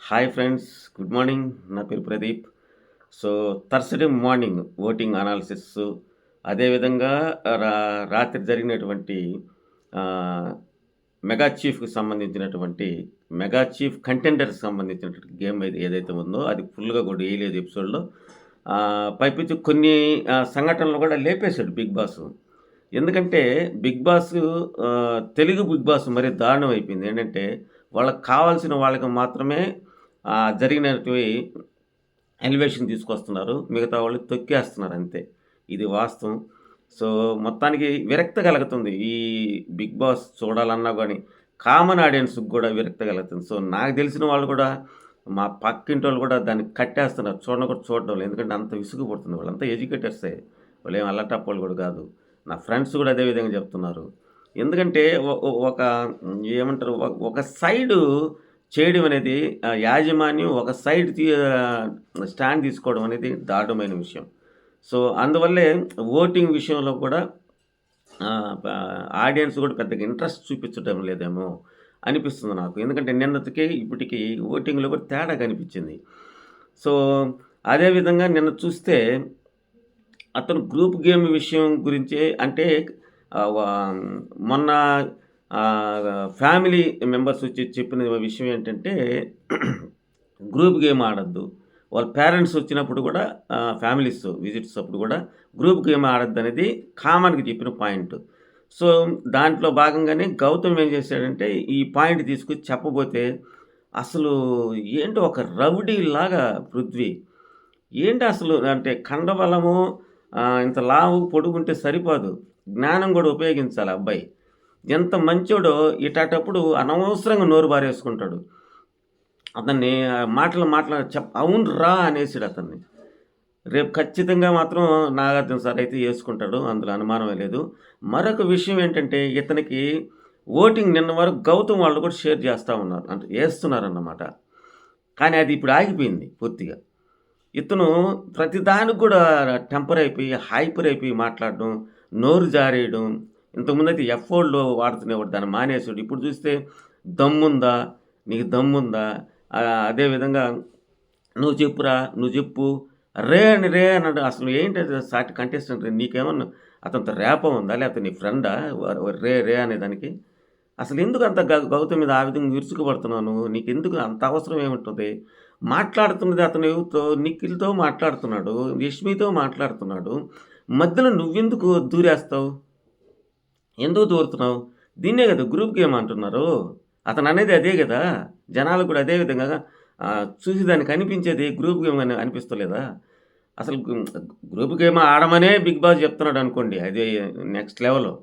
Hi friends, good morning. నా పేరు Pradeep. So, Thursday morning voting analysis, అదేవిధంగా రా రాత్రి జరిగినటువంటి ఆహ్, మెగా చీఫ్‌కి సంబంధించినటువంటి మెగా చీఫ్ కంటెండర్స్‌కి సంబంధించినటువంటి గేమ్ ఏదైతే ఉందో అది ఫుల్‌గా కూడా ఏయలేదు ఎపిసోడ్‌లో. పైపెచ్చు కొన్ని సంఘటనలు కూడా లేపేశాడు బిగ్ బాస్. ఎందుకంటే Bigg Boss Telugu Bigg Boss మరీ దారుణం అయిపోయింది. ఏంటంటే వాళ్ళకి కావాల్సిన వాళ్ళకి మాత్రమే జరిగినటివి ఎలివేషన్ తీసుకొస్తున్నారు. మిగతా వాళ్ళు తొక్కేస్తున్నారు అంతే. ఇది వాస్తవం. సో, మొత్తానికి విరక్తి కలుగుతుంది. ఈ బిగ్ బాస్ చూడాలన్నా గాని కామన్ ఆడియన్స్‌కి గూడా విరక్తి కలుగుతుంది. సో, నాకు తెలిసిన వాళ్ళు కూడా మా పక్కింటోళ్ళు కూడా దాన్ని కట్టేస్తున్నారు. చూడను కూడా చూడడం లేదు. ఎందుకంటే అంత విసుగు పుడుతుంది. వాళ్ళంతా ఎడ్యుకేటర్సే. వాళ్ళేం అల్లటప్పోళ్ళు కూడా కాదు. నా ఫ్రెండ్స్ కూడా అదే విధంగా చెప్తున్నారు. ఎందుకంటే ఒక ఏమంటారు ఒక సైడు చేయడం అనేది యాజమాన్యం ఒక సైడ్ స్టాండ్ తీసుకోవడం అనేది దారుణమైన విషయం. సో, అందువల్లే ఓటింగ్ విషయంలో కూడా ప ఆడియన్స్ కూడా పెద్దగా ఇంట్రెస్ట్ చూపించడం లేదేమో అనిపిస్తుంది నాకు. ఎందుకంటే నిన్నటికి ఇప్పటికి ఓటింగ్‌లో కూడా తేడా కనిపించింది. సో, అదే విధంగా నిన్న చూస్తే అతను గ్రూప్ గేమ్ విషయం గురించే అంటే ఆహ్, వ మొన్న ఫ్యామిలీ మెంబర్స్ వచ్చి చెప్పిన విషయం ఏంటంటే గ్రూప్ గేమ్ ఆడొద్దు. వాళ్ళ పేరెంట్స్ వచ్చినప్పుడు కూడా ఫ్యామిలీస్ విజిట్స్ అప్పుడు కూడా గ్రూప్ గేమ్ ఆడొద్దనేది కామన్‌గా చెప్పిన పాయింట్. సో, దాంట్లో భాగంగానే గౌతమ్ ఏం చేశాడంటే ఈ పాయింట్ తీసుకొచ్చి చెప్పబోతే అసలు ఏంటో ఒక రౌడీలాగా పృథ్వీ. ఏంటి అసలు అంటే కండబలము ఇంత లావు, పొడుగుంటే సరిపోదు. జ్ఞానం కూడా ఉపయోగించాలి ఆ అబ్బాయి. ఎంత మంచోడో ఇటాటప్పుడు అనవసరంగా నోరు బారేసుకుంటాడు. అతన్ని మాటలు అవునురా అనేసాడు అతన్ని. రేపు ఖచ్చితంగా మాత్రం నాగార్జున సార్ అయితే యేసుకుంటాడు. అందులో అనుమానమే లేదు. మరొక విషయం ఏంటంటే ఇతనికి ఓటింగ్ నిన్న వరకు గౌతమ్ వాళ్ళు కూడా షేర్ చేస్తా ఉన్నారు. అంటే యేస్తున్నారన్నమాట. కానీ అది ఇప్పుడు ఆగిపోయింది పూర్తిగా. ఇతను ప్రతిదానికి కూడా టెంపర్ అయిపోయి, హైపర్ అయిపోయి మాట్లాడడం, నోరు జారేయడం. ఇంతకుముందయితే ఎఫ్ వర్డ్‌లు వాడుతునేవాడు. దాన్ని మానేసాడు. ఇప్పుడు చూస్తే దమ్ముందా? నీకు దమ్ముందా? అదే విధంగా నువ్వు చెప్పురా, నువ్వు చెప్పు. రే అన్నాడు. అసలు ఏంటది సాటి కంటెస్టెంట్ నీకేమన్నా అతనితో ర్యాపో ఉందా? లేకపోతే నీ ఫ్రెండా? రే అనేదానికి? అసలెందుకు అంత గౌతమ్ మీద ఆ విధంగా విరుచుకుపడుతున్నావు నువ్వు? నీకెందుకు అంత అవసరం ఏముంటది? మాట్లాడుతున్నది అతను ఎవరితో? నిఖిల్‌తో మాట్లాడుతున్నాడు. యష్మితో మాట్లాడుతున్నాడు. మధ్యలో నువ్వెందుకు దూరేస్తావు? ఎందుకు దూరుతున్నావు? దీన్నే గదా గ్రూప్ గేమ్ అంటున్నారు. అతననేది అదే గదా! జనాలకు కూడా అదే విధంగా చూసేదానికి అనిపించేది గ్రూప్ గేమ్ అని అనిపిస్తలేదా? అసలు గ్రూప్ గేమ్ ఆడమనే బిగ్ బాస్ చెప్తున్నాడనుకోండి. అది నెక్స్ట్ లెవెలు.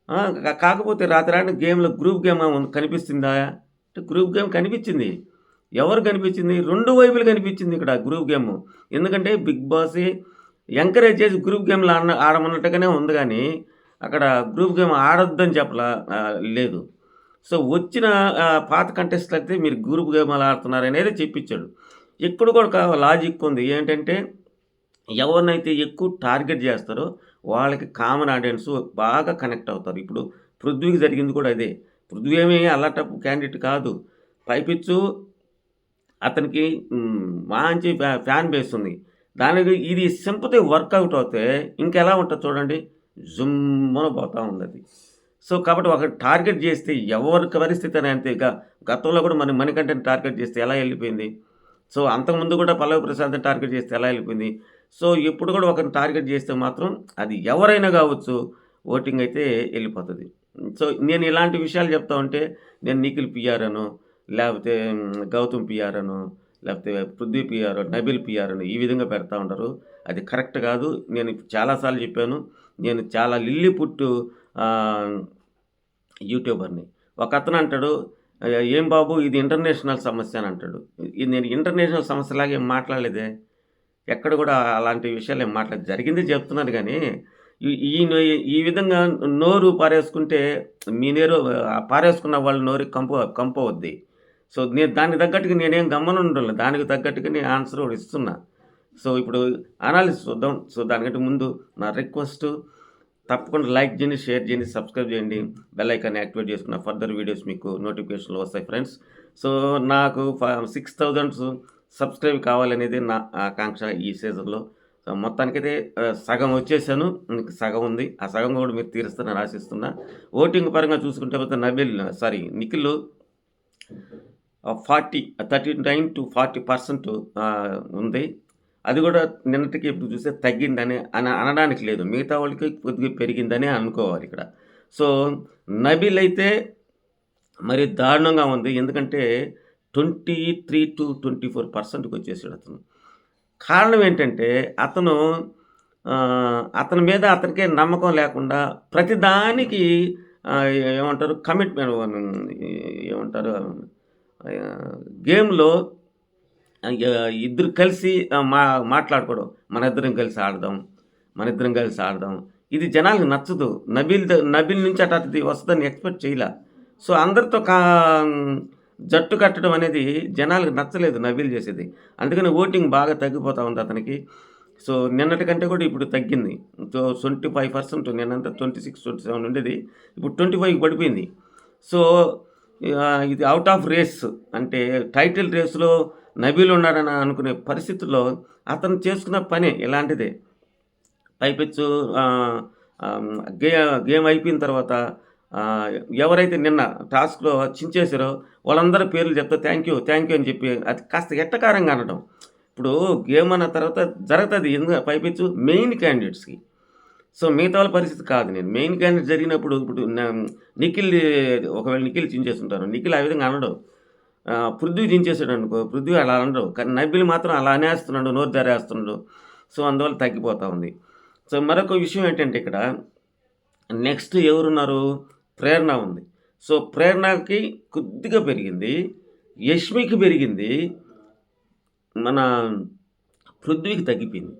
ఆ! కాకపోతే రాత్రి గేమ్‌లో గ్రూప్ గేమ్ కనిపిస్తుందా? అంటే గ్రూప్ గేమ్ కనిపించింది. ఎవరు కనిపించింది? 2 వైపులు కనిపించింది ఇక్కడ గ్రూప్ గేము. ఎందుకంటే బిగ్ బాసే ఎంకరేజ్ చేసి గ్రూప్ గేమ్‌లు ఆడమన్నట్టుగానే ఉంది గానీ, అక్కడ గ్రూప్ గేమ్ ఆడొద్దని లేదు. సో, వచ్చిన పాత కంటెస్టెంట్లు అయితే మీరు గ్రూప్ గేమాలు ఆడుతున్నారనేది చెప్పించాడు. ఇక్కడ కూడా ఒక లాజిక్ ఉంది. ఏంటంటే ఎవరినైతే ఎక్కువ టార్గెట్ చేస్తారో వాళ్ళకి కామన్ ఆడియన్స్ బాగా కనెక్ట్ అవుతారు. ఇప్పుడు పృథ్వీకి జరిగింది కూడా అదే. పృథ్వీ ఏమి అల్లటప్పు క్యాండిడేట్ కాదు. పైపెచ్చు అతనికి మంచి ఫ్యాన్ బేస్ ఉంది. దానికి ఇది సింపతి వర్కౌట్ అవుతే ఇంకెలా ఉంటది చూడండి. జుమ్మున పోతా ఉందది. సో, కాబట్టి ఒకటి టార్గెట్ చేస్తే ఎవరికి పరిస్థితి అని అంతే. గతంలో కూడా మణికంఠని టార్గెట్ చేస్తే ఎలా ఎళ్ళిపోయింది. సో, అంతకుముందు కూడా పల్లవి ప్రశాంత్‌ని టార్గెట్ చేస్తే ఎలా ఎళ్ళిపోయింది. సో, ఇప్పుడు కూడా ఒకరిని టార్గెట్ చేస్తే మాత్రం అది ఎవరైనా కావచ్చు ఓటింగ్ అయితే ఎళ్ళిపోతది. సో, నేను ఇలాంటి విషయాలు చెప్తా ఉంటే నేను నిఖిల్ పీఆర్ అనో, లేపోతే గౌతమ్ పీఆర్ అనో, లేపోతే పృథ్వీ పీఆర్, నబీల్ పీఆర్ అని ఈ విధంగా పెడతా ఉంటారు. అది కరెక్ట్ కాదు. నేను చాలా సార్లు చెప్పాను. నేను చాలా లిల్లీపుట్టు ఆహ్, యూట్యూబర్‌ని. ఒకతను అంటాడు, "ఏం బాబు ఇది ఇంటర్నేషనల్ సమస్య" అని అంటాడు. ఇది నేను ఇంటర్నేషనల్ సమస్యలాగా ఏం మాట్లాడలేదే. ఎక్కడ కూడా అలాంటి విషయాలు ఏం జరిగింది చెప్తున్నాను గానీ, ఈయన ఈ విధంగా నోరు పారేసుకుంటే మీ నోరు పారేసుకున్న వాళ్ళ నోరు కంపవుద్ది. సో, నేను దానికి తగ్గట్టుగా నేనేం గమ్మునుండను. దానికి తగ్గట్టుగా నేను ఆన్సర్ ఒకటి ఇస్తున్నా. సో, ఇప్పుడు అనాలిసిస్ చూద్దాం. సో, దానికంటే ముందు నా రిక్వెస్టు తప్పకుండా లైక్ చేయండి, షేర్ చేయండి, సబ్స్క్రైబ్ చేయండి. బెల్ ఐకాన్ యాక్టివేట్ చేసుకున్న ఫర్దర్ వీడియోస్ మీకు నోటిఫికేషన్‌లు వస్తాయి ఫ్రెండ్స్. సో, నాకు 6000 సబ్స్క్రైబ్ కావాలనేది నా ఆకాంక్ష ఈ సీజన్‌లో. సో, మొత్తానికైతే సగం వచ్చేసాను. ఇంక సగం ఉంది. ఆ సగం కూడా మీరు తీరుస్తారని ఆశిస్తున్నా. ఓటింగ్ పరంగా చూసుకుంటే పోతే నిఖిల్ 39-40% ఉంది. అది కూడా నిన్నటికి ఇప్పుడు చూస్తే తగ్గిందని అనడానికి లేదు. మిగతా వాళ్ళకి కొద్దిగా పెరిగిందనే అనుకోవాలి ఇక్కడ. సో, నబీల్ అయితే మరి దారుణంగా ఉంది. ఎందుకంటే 23-24%కి వచ్చేసాడు అతను. కారణం ఏంటంటే అతని మీద అతనికే నమ్మకం లేకుండా ప్రతిదానికి ఏమంటారు కమిట్మెంట్ ఏమంటారు గేమ్‌లో ఇద్దరు కలిసి మాట్లాడుకోవడం. మనిద్దరం కలిసి ఆడదాం. ఇది జనాలకి నచ్చదు. నబీల్ నుంచి అటాటిది వస్తదని ఎక్స్‌పెక్ట్ చేయలా. సో, అందరితో జట్టు కట్టడం అనేది జనాలకి నచ్చలేదు నబీల్ చేసేది. అందుకని ఓటింగ్ బాగా తగ్గిపోతా ఉంది అతనికి. సో, నిన్నటి కంటే కూడా ఇప్పుడు తగ్గింది. సో, 25% నిన్నంతా 26, 27 ఉండేది. ఇప్పుడు 25కి పడిపోయింది. సో, ఇది ఔట్ ఆఫ్ రేస్ అంటే టైటిల్ రేస్‌లో నబీల్ ఉన్నాడని అనుకునే పరిస్థితుల్లో అతను చేసుకున్న పనే ఇలాంటిదే. పైపెచ్చు గేమ్ అయిపోయిన తర్వాత ఎవరైతే నిన్న టాస్క్‌లో చించేసారో వాళ్ళందరి పేర్లు చెప్తే థ్యాంక్ యూ అని చెప్పి అది కాస్త ఎట్టకారంగా అనడం. ఇప్పుడు గేమ్ అన్న తర్వాత జరుగుతది. పైపెచ్చు మెయిన్ క్యాండిడేట్స్‌కి. సో, మిగతా వాళ్ళ పరిస్థితి కాదు. మెయిన్ క్యాండిడేట్ జరిగినప్పుడు ఇప్పుడు ఒకవేళ నిఖిల్ చించేసుంటారు. నిఖిల్ ఆ విధంగా అనడు. పృథ్వీ చించేసాడనుకో, పృథ్వీ అలా అనడు. కానీ నబీల్ మాత్రం అలా అనేస్తున్నాడు, నోరు జారేస్తున్నాడు. సో, అందువల్ల తగ్గిపోతా ఉంది. సో, మరొక విషయం ఏంటంటే ఇక్కడ నెక్స్ట్ ఎవరున్నారు? ప్రేరణ ఉంది. సో, ప్రేరణకి కొద్దిగా పెరిగింది. యష్మికి పెరిగింది. మన పృథ్వీకి తగ్గిపోయింది.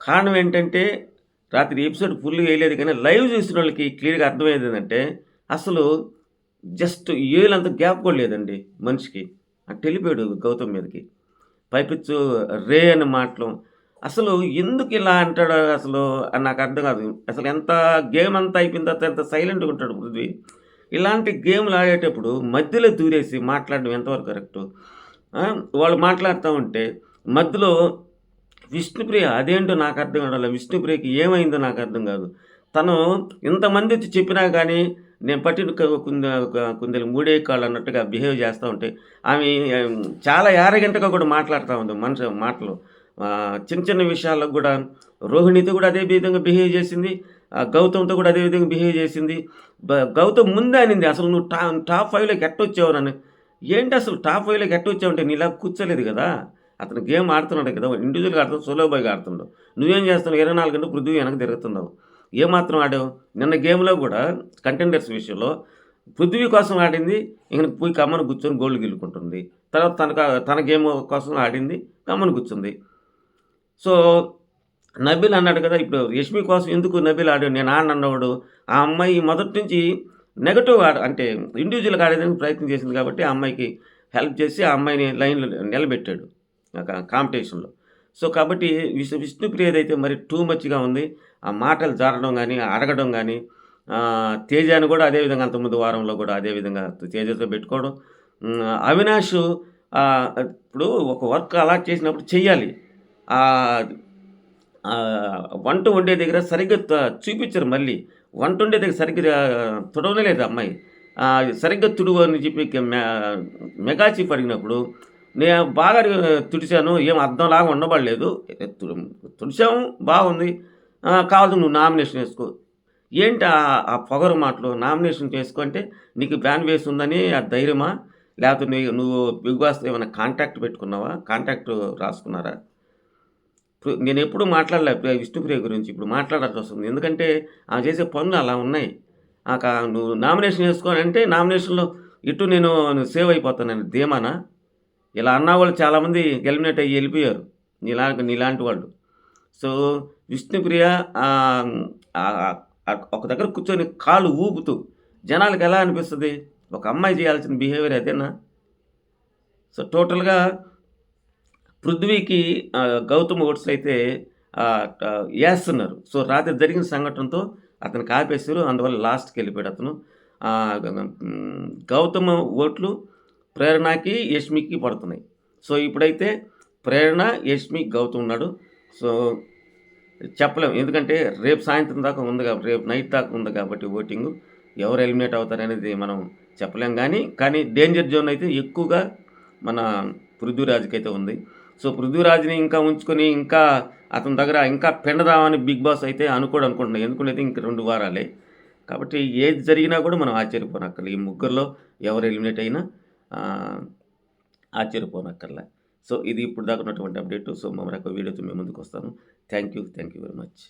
కారణం ఏంటంటే రాత్రి ఎపిసోడ్ ఫుల్‌గా వేయలేదు కానీ లైవ్ చూసినోళ్ళకి క్లియర్‌గా అర్థమయ్యేది ఏందంటే అసలు జస్ట్ ఏలంత గ్యాప్ కూడా లేదండి మనిషికి. అట్టెళ్ళిపోయాడు గౌతమ్ మీదకి. పైపెచ్చు రే అనే మాటలు. అసలు ఎందుకు ఇలా అంటాడో అసలు నాకు అర్థం కాదు. అసలు గేమ్ అంతా అయిపోయిన తర్వాత ఎంత సైలెంట్‌గా ఉంటాడు పృథ్వీ. ఇలాంటి గేమ్‌లు ఆడేటప్పుడు మధ్యలో దూరేసి మాట్లాడడం ఎంతవరకు కరెక్టు? వాళ్ళు మాట్లాడుతూ ఉంటే మధ్యలో విష్ణుప్రియ అదేంటో నాకు అర్థం కావట్లే. విష్ణుప్రియకి ఏమైందో నాకు అర్థం కాదు. తను ఇంతమంది వచ్చి చెప్పినా కానీ నేను పట్టిన కుందేలు మూడే కాళ్ళు అన్నట్టుగా బిహేవ్ చేస్తూ ఉంటే ఆమె చాలా యారగెంటగా కూడా మాట్లాడుతూ ఉంది మాటలు. చిన్న చిన్న విషయాల్లో కూడా రోహిణితో కూడా అదే విధంగా బిహేవ్ చేసింది. గౌతమ్‌తో కూడా అదే విధంగా బిహేవ్ చేసింది. గౌతమ్ ముందే అనింది అసలు నువ్వు టాప్ 5లోకి ఎట్టొచ్చావు నన్ను. ఏంటి అసలు టాప్ 5లోకి ఎట్టొచ్చావంటే నీలా కూర్చోలేదు కదా! అతను గేమ్ ఆడుతున్నాడు కదా! ఇండివిజువల్‌గా ఆడుతున్నాడు, సోలో బాయ్‌గా ఆడుతున్నాడు. నువ్వేం చేస్తున్నావు 24 గంటలు పృథ్వీ వెనక తిరుగుతున్నావు. ఏమాత్రం ఆడావు? నిన్న గేమ్‌లో కూడా కంటెండర్స్ విషయంలో పృథ్వీ కోసం ఆడింది. ఇంక పోయి కమ్మన కూర్చొని గోల్డ్ గెలుకుంటుంది. తర్వాత తన గేమ్ కోసం ఆడింది. కమ్మన కూర్చుంది. సో, నబీల్ అన్నాడు కదా! ఇప్పుడు యష్మి కోసం ఎందుకు నబీల్ ఆడాడు? నేను ఆడనన్నవాడు. ఆ అమ్మాయి మొదటి నుంచి నెగెటివ్ అంటే ఇండివిజువల్‌గా ఆడేదానికి ప్రయత్నం చేసింది కాబట్టి ఆ అమ్మాయికి హెల్ప్ చేసి ఆ అమ్మాయిని లైన్‌లో నిలబెట్టాడు కాంపిటీషన్‌లో. సో, కాబట్టి విష్ణుప్రియదైతే మరి టూ మచ్‌గా ఉంది. ఆ మాటలు జారడం గానీ, అడగడం గానీ, తేజాని కూడా అదే విధంగా అంతకుముందు వారంలో కూడా అదే విధంగా తేజతో పెట్టుకోవడం. అవినాష్ ఇప్పుడు ఒక వర్క్ అలాట్ చేసినప్పుడు చెయ్యాలి. వంట వండే దగ్గర సరిగ్గా చూపించరు మళ్ళీ. వంట వండే దగ్గర సరిగ్గా తుడవనే లేదు అమ్మాయి. సరిగ్గా తుడువు అని చెప్పి మెగా చీఫ్ అడిగినప్పుడు నేను బాగా తుడిచాను. ఏం అర్థంలాగా ఉండబడలేదు. తుడిచాము బాగుంది. కావాలంటే నువ్వు నామినేషన్ వేసుకో. ఏంటి ఆ పొగరు మాటలు? నామినేషన్ చేసుకో అంటే నీకు బ్యాన్ వేసి ఉందని ఆ ధైర్యమా? లేకపోతే నువ్వు బిగ్ బాస్‌తో ఏమైనా కాంట్రాక్ట్ పెట్టుకున్నావా? కాంట్రాక్ట్ రాసుకున్నారా? నేను ఎప్పుడూ మాట్లాడలే విష్ణుప్రియ గురించి. ఇప్పుడు మాట్లాడాల్సి వస్తుంది. ఎందుకంటే ఆమె చేసే పనులు అలా ఉన్నాయి. నువ్వు నామినేషన్ వేసుకోనంటే నామినేషన్‌లో నేను సేవ్ అయిపోతానని ధీమానా? ఇలా అన్నవాళ్ళు చాలామంది ఎలిమినేట్ అయ్యి వెళ్ళిపోయారు. నీలాంటి వాళ్ళు. సో, విష్ణుప్రియ ఒక దగ్గర కూర్చొని కాళ్ళు ఊపుతూ జనాలకి ఎలా అనిపిస్తుంది? ఒక అమ్మాయి చేయాల్సిన బిహేవియర్ అదేనా? సో, టోటల్‌గా పృథ్వీకి గౌతమ్ ఓట్స్ అయితే ఏస్తున్నారు. సో, రాత్రి జరిగిన సంఘటనతో అతనికి ఆపేసారు. అందువల్ల లాస్ట్‌కి వెళ్ళిపోయాడు అతను. గౌతమ్ ఓట్లు ప్రేరణకి, యష్మికి పడుతున్నాయి. సో, ఇప్పుడైతే ప్రేరణ, యష్మి, గౌతమ్ ఉన్నాడు. సో, చెప్పలేం. ఎందుకంటే రేపు సాయంత్రం దాకా ఉంది కాబట్టి, రేపు నైట్ దాకా ఉంది కాబట్టి ఓటింగు. ఎవరు ఎలిమినేట్ అవుతారనేది మనం చెప్పలేం కానీ డేంజర్ జోన్ అయితే ఎక్కువగా మన పృథ్వీరాజ్‌కైతే ఉంది. సో, పృథ్వీరాజ్‌ని ఇంకా ఉంచుకొని ఇంకా అతని దగ్గర ఇంకా పిండదామని బిగ్ బాస్ అయితే అనుకుంటున్నా. ఎందుకంటే ఇంక 2 వారాలే. కాబట్టి ఏది జరిగినా కూడా మనం ఆశ్చర్యపోనక్కర్లే. ఈ ముగ్గురిలో ఎవరు ఎలిమినేట్ అయినా ఆహ్, ఆశ్చర్యపోనక్కర్లే. సో, ఇది ఇప్పుడు దాకా ఉన్నటువంటి అప్డేటు. సో, మరొక వీడియోతో మీ ముందుకొస్తాను. Thank you very much.